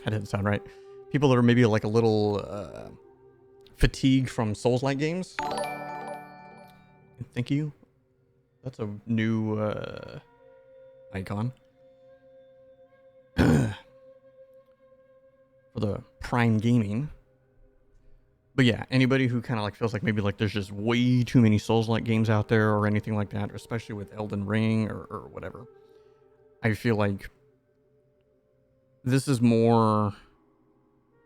That didn't sound right. People that are maybe like a little fatigued from Souls-like games. Thank you. That's a new icon. For the Prime Gaming. But yeah, anybody who kind of like feels like maybe like there's just way too many Souls-like games out there or anything like that, especially with Elden Ring or whatever. I feel like this is more,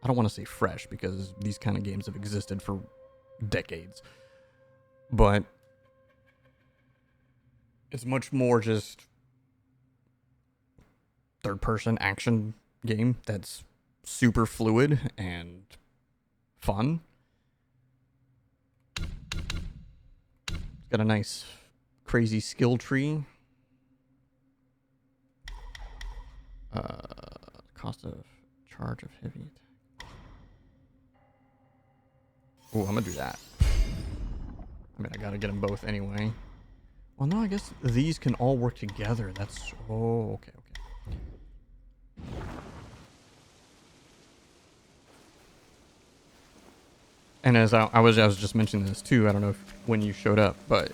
I don't want to say fresh because these kind of games have existed for decades. But it's much more just third-person action game that's super fluid and fun. It's got a nice, crazy skill tree. Cost of charge of heavy attack. Oh, I'm gonna do that. I mean, I gotta get them both anyway. Well, no, I guess these can all work together. That's... Oh, okay, okay. And as I was just mentioning this too, I don't know when you showed up, but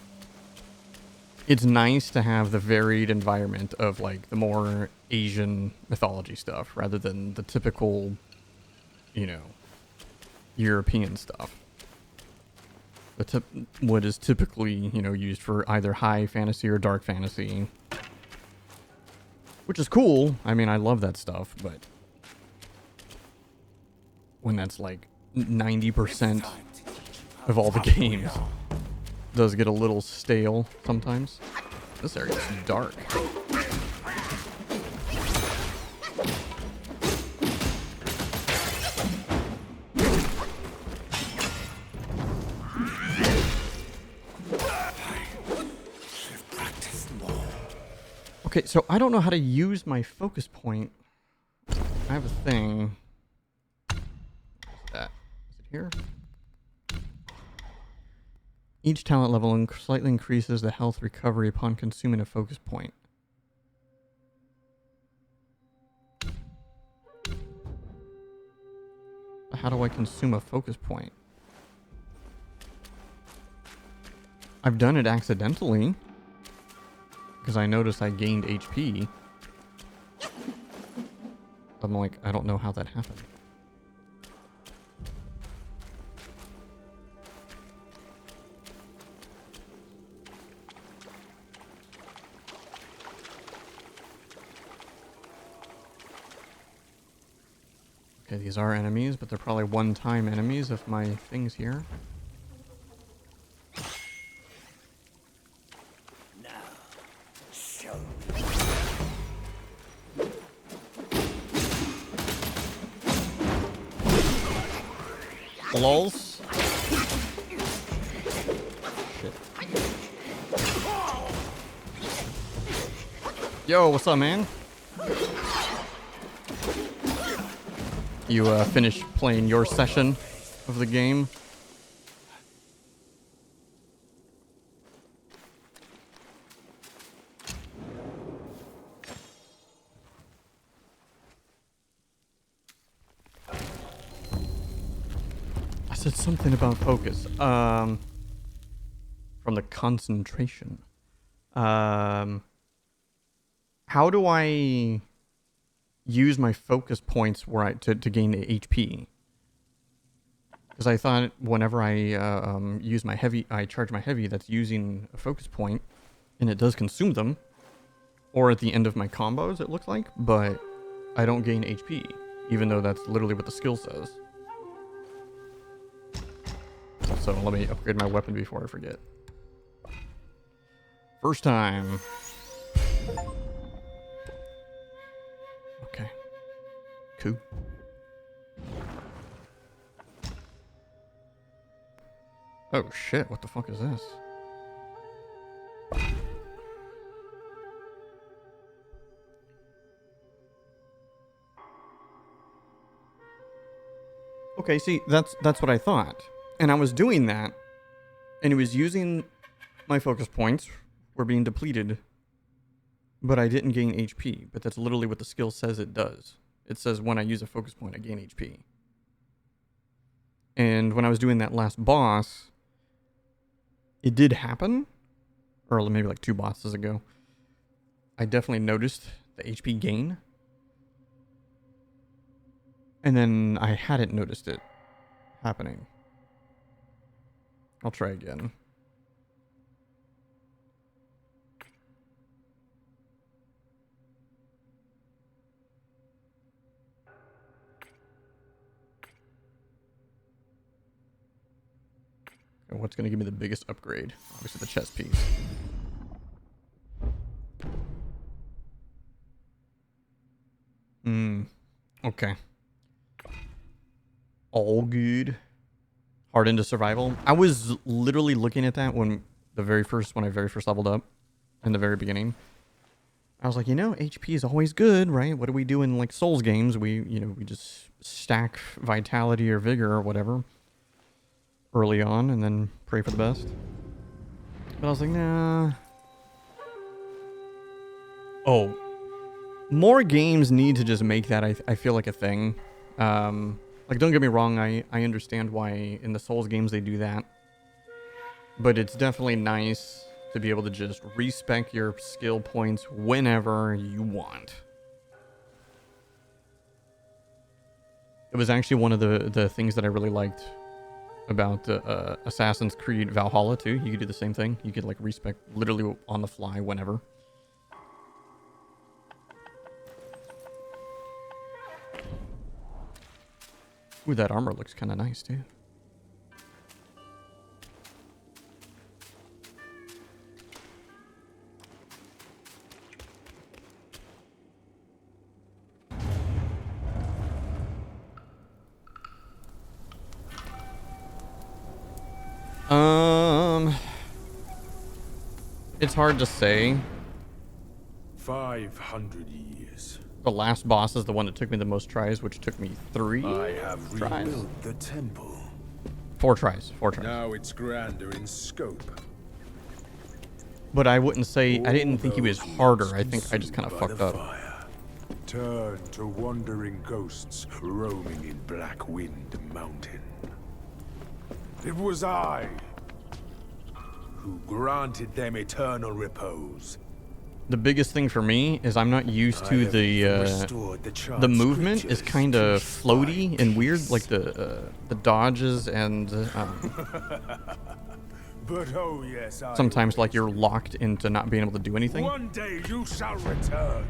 it's nice to have the varied environment of like the more Asian mythology stuff rather than the typical, you know, European stuff. What is typically, you know, used for either high fantasy or dark fantasy, which is cool. I mean, I love that stuff, but when that's like 90% of all the games, does get a little stale sometimes. This area is dark. Okay, so I don't know how to use my focus point. I have a thing. What's that? Is it here? Each talent level slightly increases the health recovery upon consuming a focus point. How do I consume a focus point? I've done it accidentally. Because I noticed I gained HP. I'm like, I don't know how that happened. Okay, these are enemies, but they're probably one-time enemies if my thing's here. Lols. Shit. Yo, what's up, man? You finished playing your session of the game? Said something about focus. From the concentration. How do I use my focus points where to gain HP? Because I thought whenever I use my heavy, I charge my heavy, that's using a focus point, and it does consume them. Or at the end of my combos, it looks like, but I don't gain HP, even though that's literally what the skill says. So let me upgrade my weapon before I forget. First time. Okay. Cool. Oh shit, what the fuck is this? Okay, see, that's what I thought. And I was doing that, and it was using my focus points were being depleted, but I didn't gain HP. But that's literally what the skill says it does. It says when I use a focus point, I gain HP. And when I was doing that last boss, it did happen, or maybe like 2 bosses ago. I definitely noticed the HP gain. And then I hadn't noticed it happening. I'll try again. And what's going to give me the biggest upgrade? Obviously the chest piece. Okay. All good. Hard into survival. I was literally looking at that when I very first leveled up in the very beginning. I was like, HP is always good, right? What do we do in like Souls games? We just stack vitality or vigor or whatever early on and then pray for the best. But I was like, nah. Oh, more games need to just make that, I feel like, a thing. Like, don't get me wrong, I understand why in the Souls games they do that. But it's definitely nice to be able to just respec your skill points whenever you want. It was actually one of the things that I really liked about Assassin's Creed Valhalla too. You could do the same thing. You could like respec literally on the fly whenever. Ooh, that armor looks kind of nice too. It's hard to say. 500 years. The last boss is the one that took me the most tries, which took me 3 I have tries. rebuilt the temple. 4 tries. Now it's grander in scope. But I wouldn't say, I didn't think he was harder. I think I just kind of fucked up. Turn to wandering ghosts roaming in Black Wind Mountain. It was I who granted them eternal repose. The biggest thing for me is I'm not used to the movement is kind of floaty and weird, like the dodges and But oh yes, sometimes like you're locked into not being able to do anything. One day you shall return.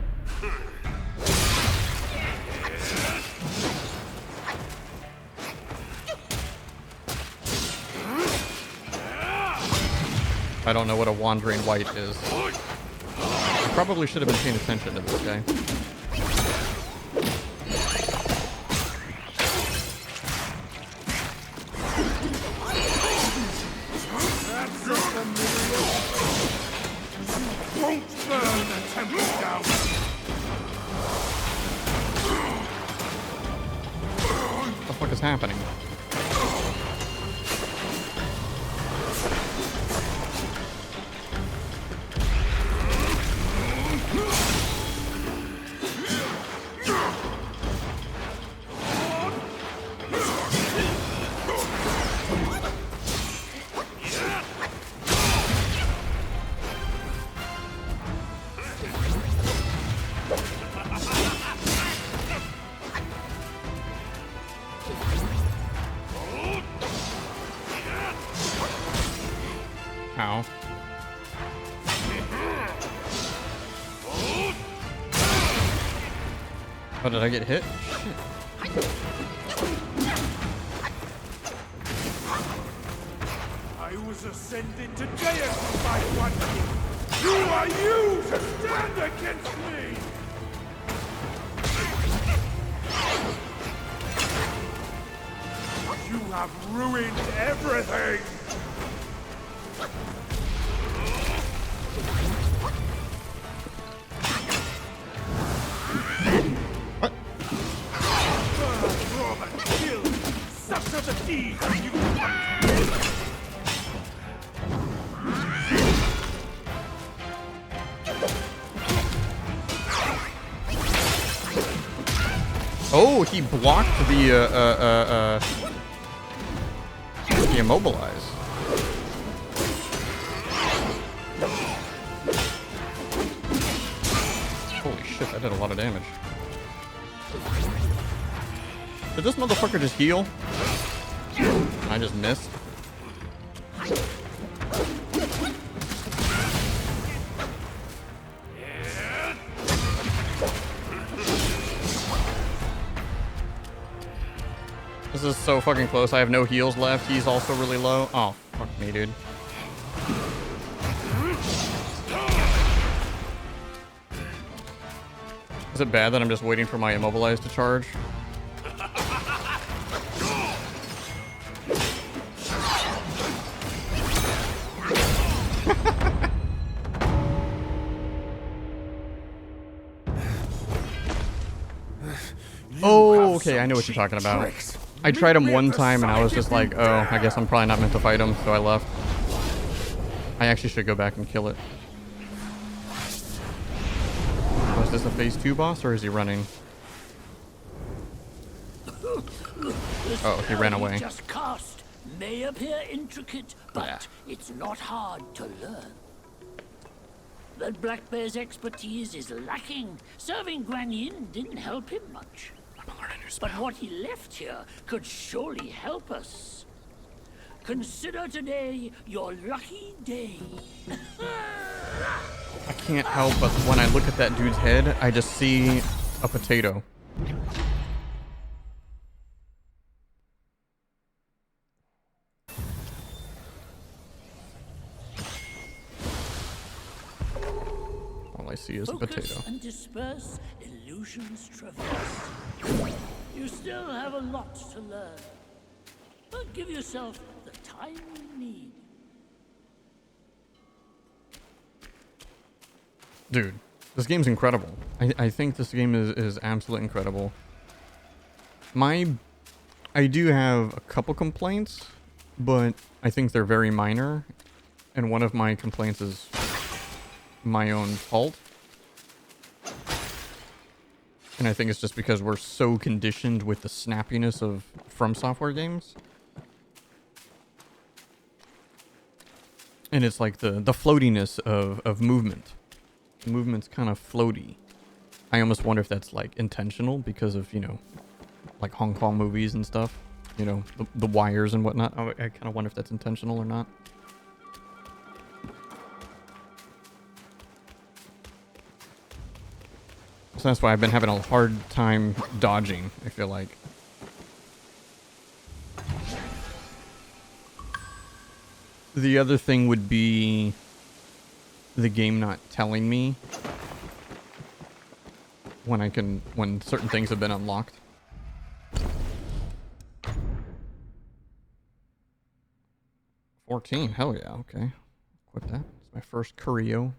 I don't know what a wandering wight is. I probably should have been paying attention to this guy. Won't burn the temple down. What the fuck is happening? Ow. Oh, did I get hit? Shit. I was ascended to deity by one. Who are you to stand against me? You have ruined everything. What? Rob and kill. Such are the deeds of you. Oh, he blocked the immobilize. Holy shit, that did a lot of damage. Did this motherfucker just heal? I just missed. This is so fucking close. I have no heals left. He's also really low. Oh, fuck me, dude. Is it bad that I'm just waiting for my immobilize to charge? Oh, okay, I know what you're talking about. I tried him one time and I was just like, oh, I guess I'm probably not meant to fight him, so I left. I actually should go back and kill it. Was this a phase 2 boss or is he running? Oh, he ran away. Just cast may appear intricate, but it's not hard to learn. That Black Bear's expertise is lacking. Serving Guan Yin didn't help him much. But what he left here could surely help us. Consider today your lucky day. I can't help but when I look at that dude's head, I just see a potato. All I see is a potato. Focus and disperse, illusions traverse. You still have a lot to learn. But give yourself the time you need. Dude, this game's incredible. I think this game is absolutely incredible. I do have a couple complaints, but I think they're very minor. And one of my complaints is my own fault. And I think it's just because we're so conditioned with the snappiness of From Software games. And it's like the floatiness of movement. The movement's kind of floaty. I almost wonder if that's like intentional because of, you know, like Hong Kong movies and stuff. You know, the wires and whatnot. I kind of wonder if that's intentional or not. So that's why I've been having a hard time dodging, I feel like. The other thing would be the game not telling me when certain things have been unlocked. $14, hell yeah, okay. Equip that. It's my first curio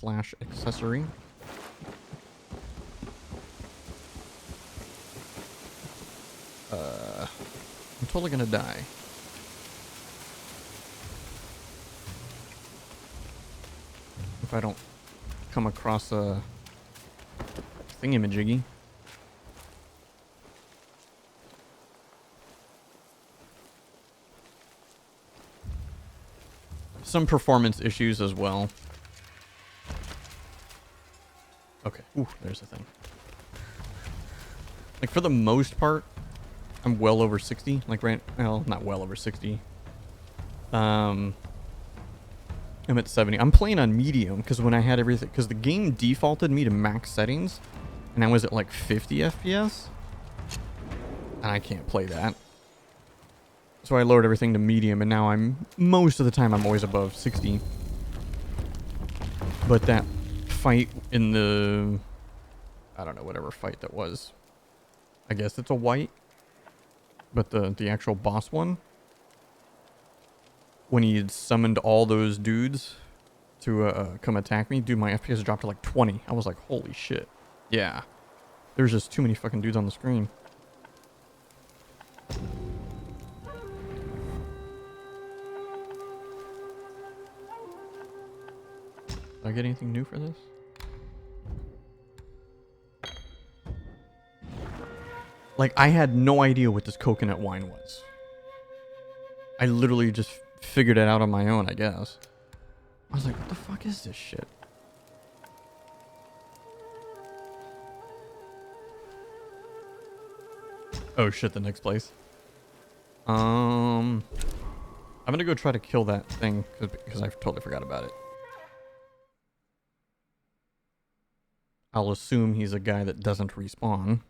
/ accessory. I'm totally gonna die. If I don't come across a thingamajiggy. Some performance issues as well. Okay, ooh, there's the thing. Like for the most part, I'm well over 60. Like right, well, not well over 60. I'm at 70. I'm playing on medium because when I had everything, because the game defaulted me to max settings, and I was at like 50 FPS, and I can't play that. So I lowered everything to medium, and now most of the time I'm always above 60. But that fight in the, I don't know, whatever fight that was. I guess it's a white. But the actual boss one, when he had summoned all those dudes to come attack me, dude, my FPS dropped to like 20. I was like, holy shit. Yeah. There's just too many fucking dudes on the screen. Did I get anything new for this? Like, I had no idea what this coconut wine was. I literally just figured it out on my own, I guess. I was like, what the fuck is this shit? Oh shit, the next place. I'm gonna go try to kill that thing because I totally forgot about it. I'll assume he's a guy that doesn't respawn.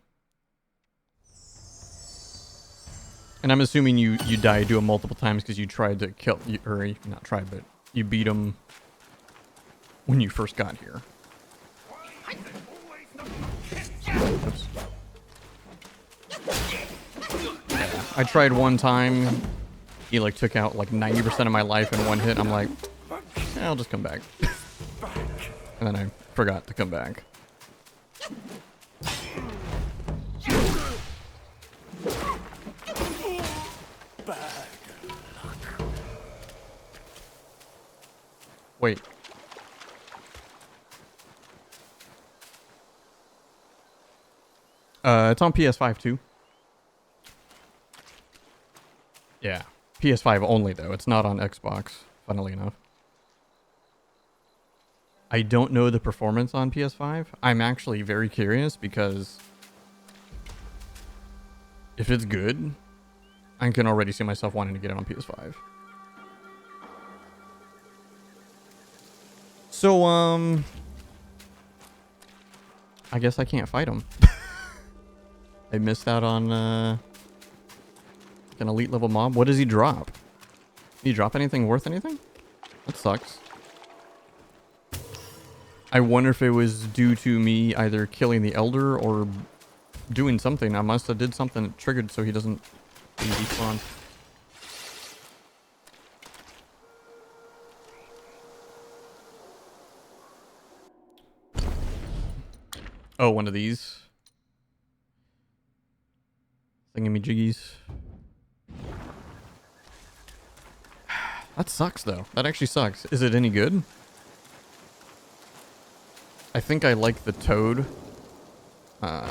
And I'm assuming you died to him multiple times because you tried to kill, or not tried, but you beat him when you first got here. Oops. Yeah, I tried one time. He like took out like 90% of my life in one hit. I'm like, I'll just come back. And then I forgot to come back. Wait. It's on PS5 too. Yeah. PS5 only though. It's not on Xbox, funnily enough. I don't know the performance on PS5. I'm actually very curious because if it's good, I can already see myself wanting to get it on PS5. So, I guess I can't fight him. I missed out on, an elite level mob. What does he drop? Did he drop anything worth anything? That sucks. I wonder if it was due to me either killing the elder or doing something. I must have did something that triggered so he doesn't despawn. Oh, one of these. Thingamajiggies. That sucks though. That actually sucks. Is it any good? I think I like the toad. Because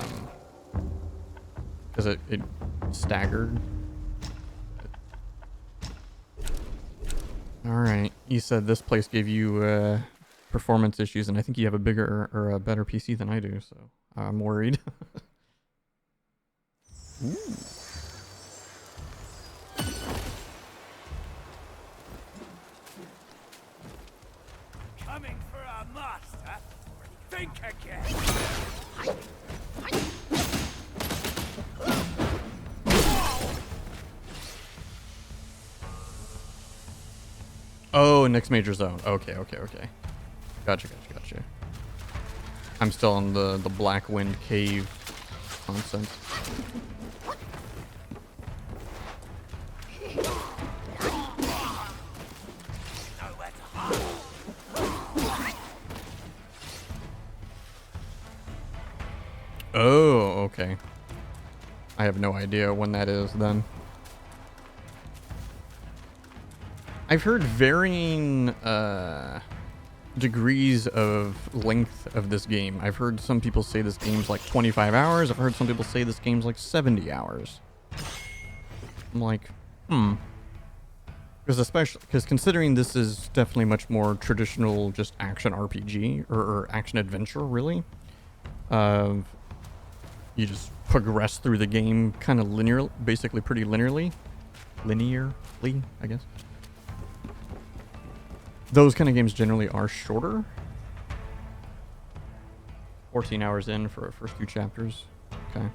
it staggered. Alright. You said this place gave you performance issues, and I think you have a bigger or a better PC than I do, so I'm worried. Ooh. Coming for our master? Think again! Oh, next major zone. Okay. Gotcha. I'm still on the Black Wind Cave nonsense. Oh, okay. I have no idea when that is then. I've heard varying degrees of length of this game. I've heard some people say this game's like 25 hours. I've heard some people say this game's like 70 hours. I'm like, Because considering this is definitely much more traditional just action RPG or action adventure, really. You just progress through the game kind of linear, basically pretty linearly, I guess. Those kind of games generally are shorter. 14 hours in for our first 2 chapters. Okay.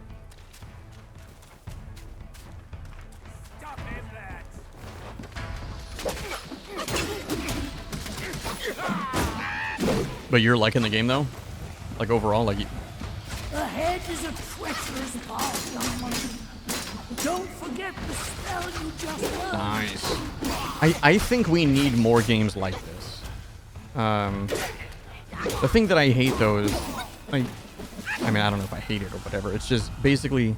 Stop him, lads! But you're liking the game though? Like overall, like Ahead is a treacherous path, young monkey. Don't forget the spell you just learned. Nice. I think we need more games like this. The thing that I hate though is, I mean, I don't know if I hate it or whatever. It's just basically,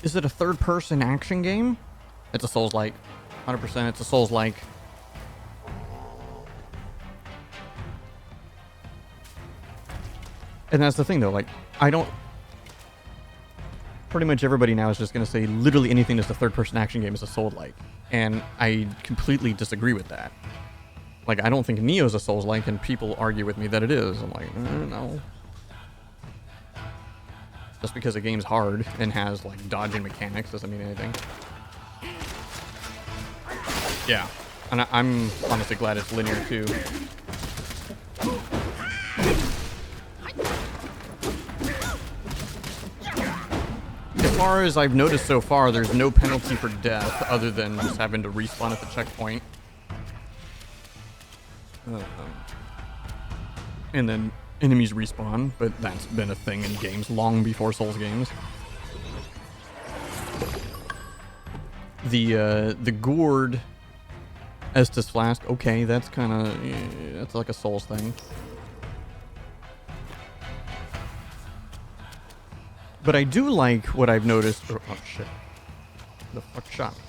is it a third-person action game? It's a Souls-like. 100% it's a Souls-like. And that's the thing though, like, pretty much everybody now is just going to say literally anything that's a third-person action game is a Soul-like. And I completely disagree with that. Like, I don't think Neo's a Souls-like, and people argue with me that it is. I'm like, no. Just because a game's hard and has, like, dodging mechanics doesn't mean anything. Yeah. And I'm honestly glad it's linear, too. As far as I've noticed so far, there's no penalty for death other than just having to respawn at the checkpoint. And then enemies respawn, but that's been a thing in games long before Souls games. The gourd Estus Flask, okay, that's kind of, that's like a Souls thing. But I do like what I've noticed. Oh shit. The fuck shot me.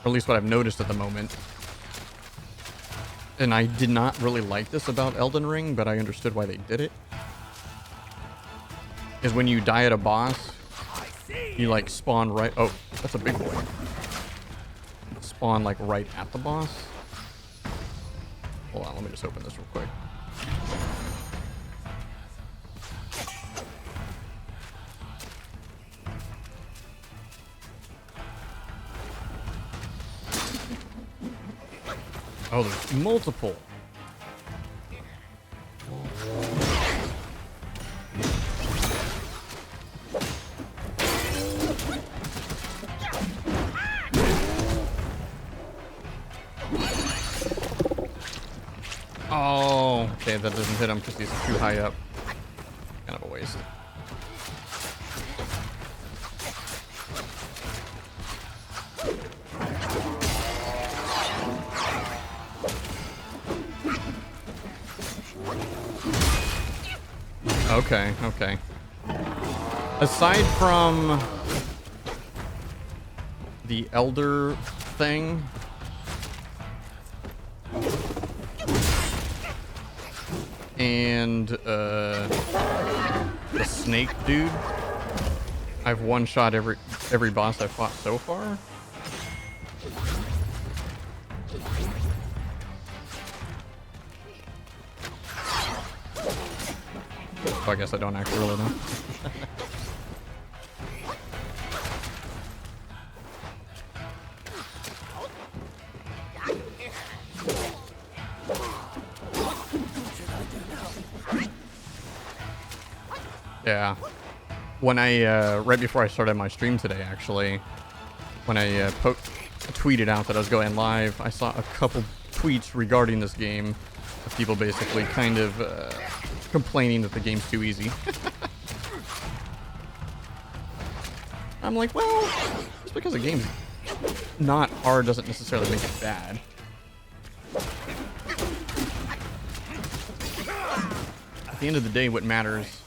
Or at least what I've noticed at the moment. And I did not really like this about Elden Ring, but I understood why they did it. Is when you die at a boss, you like spawn right. Oh, that's a big boy. Spawn like right at the boss. Hold on, let me just open this real quick. Oh, there's multiple. Oh, okay, that doesn't hit him because he's too high up. Kind of a waste. Okay, okay. Aside from the Elder thing, and the snake dude, I've one-shot every boss I've fought so far. So I guess I don't actually really know. Yeah. When I, right before I started my stream today, actually, when I tweeted out that I was going live, I saw a couple tweets regarding this game of people basically kind of complaining that the game's too easy. I'm like, well, just because a game's not hard doesn't necessarily make it bad. At the end of the day, what matters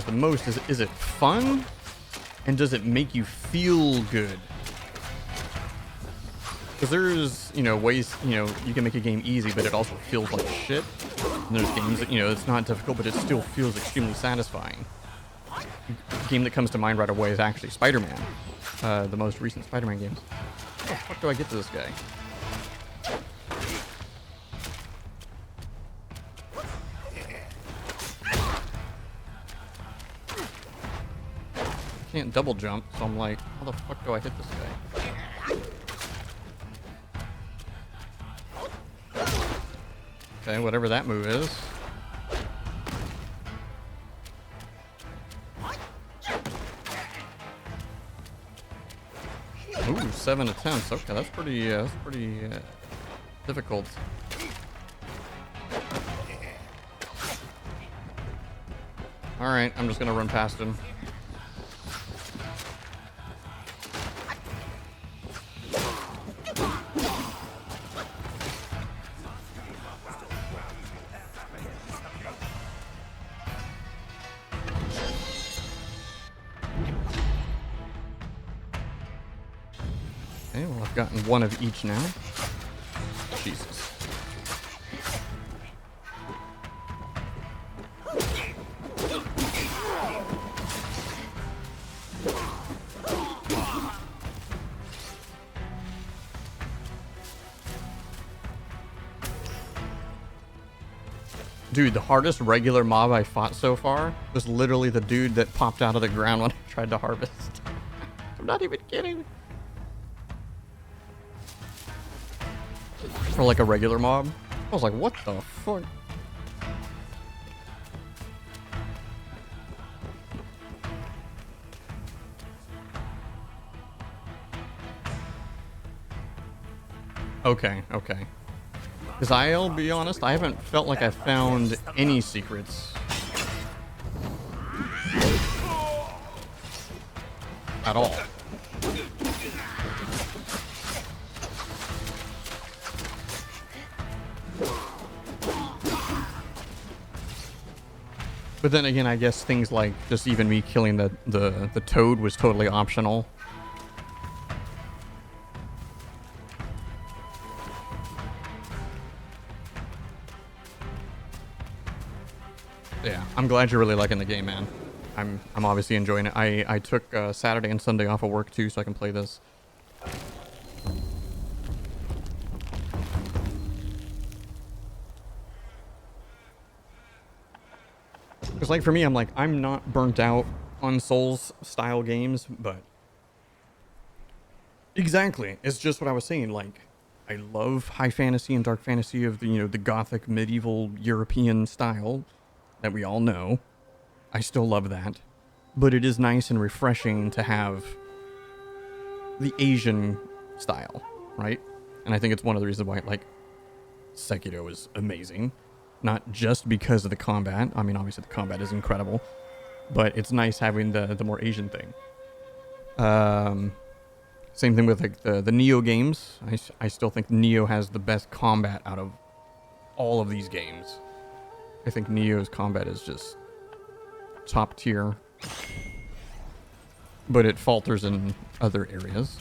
the most is it fun? And does it make you feel good? Because there's, you know, ways, you know, you can make a game easy, but it also feels like shit. And there's games that, you know, it's not difficult, but it still feels extremely satisfying. The game that comes to mind right away is actually Spider-Man. The most recent Spider-Man games. How the fuck do I get to this guy? I can't double jump, so I'm like, how the fuck do I hit this guy? Okay, whatever that move is. Ooh, 7 attempts. Okay, that's pretty difficult. All right, I'm just gonna run past him. Okay, well, I've gotten one of each now. Jesus. Dude, the hardest regular mob I fought so far was literally the dude that popped out of the ground when I tried to harvest. I'm not even kidding. For like a regular mob. I was like, what the fuck? Okay, okay. Because I'll be honest, I haven't felt like I found any secrets. At all. But then again, I guess things like just even me killing the toad was totally optional. Yeah, I'm glad you're really liking the game, man. I'm obviously enjoying it. I took Saturday and Sunday off of work too, so I can play this. Because like for me, I'm like, I'm not burnt out on Souls style games, but exactly, it's just what I was saying. Like, I love high fantasy and dark fantasy of the, you know, the gothic medieval European style that we all know. I still love that, but it is nice and refreshing to have the Asian style, right? And I think it's one of the reasons why, like, Sekiro is amazing. Not just because of the combat. I mean, obviously the combat is incredible, but it's nice having the more Asian thing. Same thing with like the Neo games. I still think Neo has the best combat out of all of these games. I think Neo's combat is just top tier, but it falters in other areas.